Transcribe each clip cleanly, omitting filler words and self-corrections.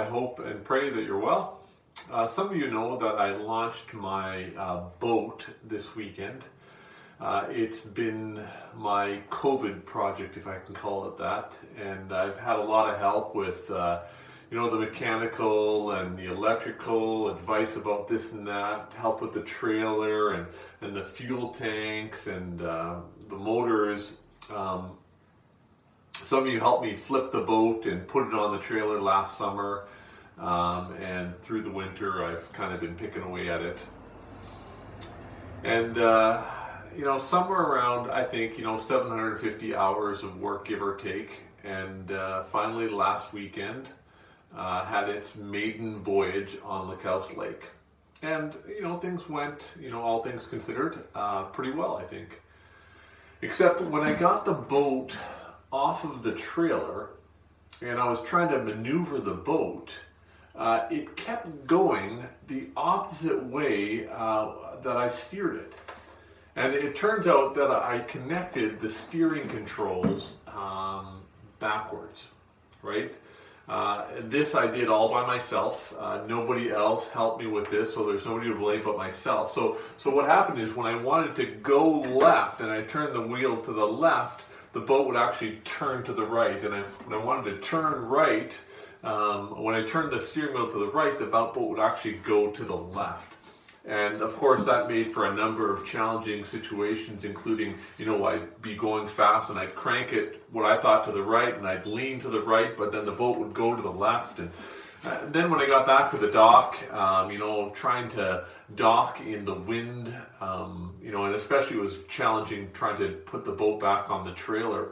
hope and pray that you're well. Some of you know that I launched my boat this weekend. It's been my COVID project, if I can call it that, and I've had a lot of help with the mechanical and the electrical advice about this and that, help with the trailer and the fuel tanks and the motors. Some of you helped me flip the boat and put it on the trailer last summer, and through the winter I've kind of been picking away at it. And somewhere around, I think, 750 hours of work, give or take. And finally last weekend had its maiden voyage on Lookout Lake. And, things went, all things considered, pretty well, I think. Except when I got the boat off of the trailer and I was trying to maneuver the boat, it kept going the opposite way that I steered it. And it turns out that I connected the steering controls backwards, right? This I did all by myself. Nobody else helped me with this, so there's nobody to blame but myself. So what happened is when I wanted to go left and I turned the wheel to the left, the boat would actually turn to the right. And when I wanted to turn right, when I turned the steering wheel to the right, the boat would actually go to the left. And of course that made for a number of challenging situations, including, I'd be going fast and I'd crank it what I thought to the right and I'd lean to the right, but then the boat would go to the left. And then when I got back to the dock, trying to dock in the wind, and especially it was challenging trying to put the boat back on the trailer.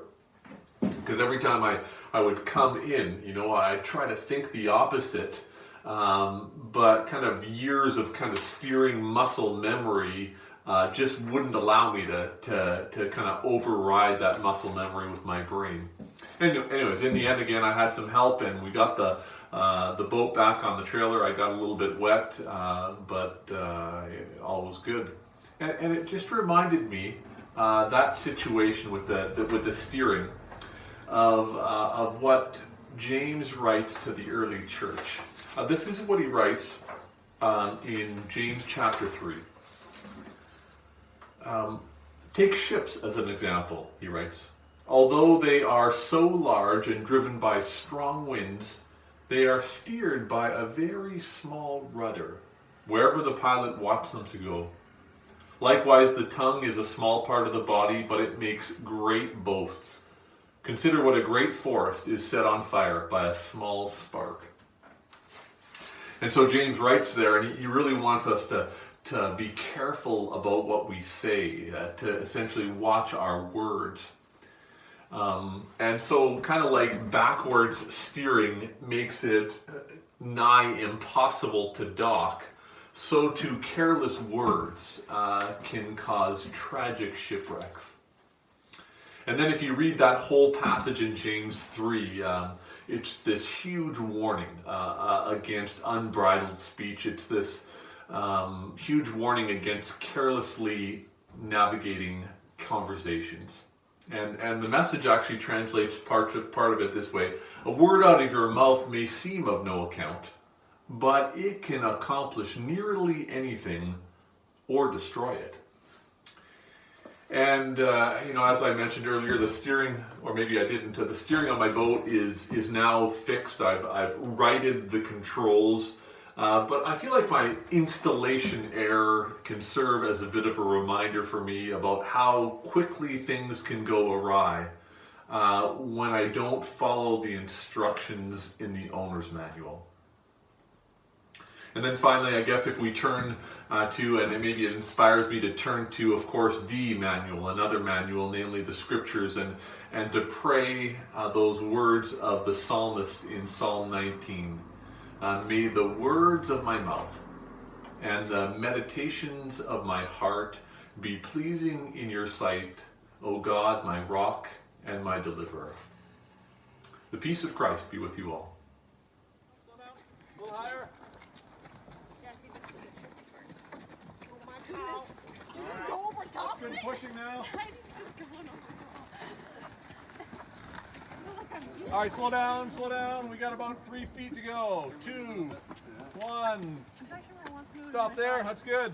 Because every time I would come in, I try to think the opposite. But kind of years of kind of steering muscle memory just wouldn't allow me to kind of override that muscle memory with my brain. Anyways, in the end, again, I had some help and we got the boat back on the trailer. I got a little bit wet, but all was good. And it just reminded me that situation with the steering of what James writes to the early church. This is what he writes in James chapter 3. Take ships as an example, he writes. Although they are so large and driven by strong winds, they are steered by a very small rudder, wherever the pilot wants them to go. Likewise, the tongue is a small part of the body, but it makes great boasts. Consider what a great forest is set on fire by a small spark. And so James writes there, and he really wants us to be careful about what we say, to essentially watch our words. And so kind of like backwards steering makes it nigh impossible to dock, so too careless words can cause tragic shipwrecks. And then if you read that whole passage in James 3, it's this huge warning against unbridled speech. It's this huge warning against carelessly navigating conversations. And the message actually translates part of it this way. A word out of your mouth may seem of no account, but it can accomplish nearly anything or destroy it. And, as I mentioned earlier, the steering, or maybe I didn't, the steering on my boat is now fixed. I've righted the controls, but I feel like my installation error can serve as a bit of a reminder for me about how quickly things can go awry when I don't follow the instructions in the owner's manual. And then finally, I guess if we turn to, and maybe it inspires me to turn to, of course, the manual, another manual, namely the scriptures, and to pray those words of the psalmist in Psalm 19. May the words of my mouth and the meditations of my heart be pleasing in your sight, O God, my rock and my deliverer. The peace of Christ be with you all. A little higher. Just go over top of it. Pushing now. Tiny's just going over. I feel like I'm All right, slow down, slow down. We got about 3 feet to go. 2, 1. Stop there. That's good.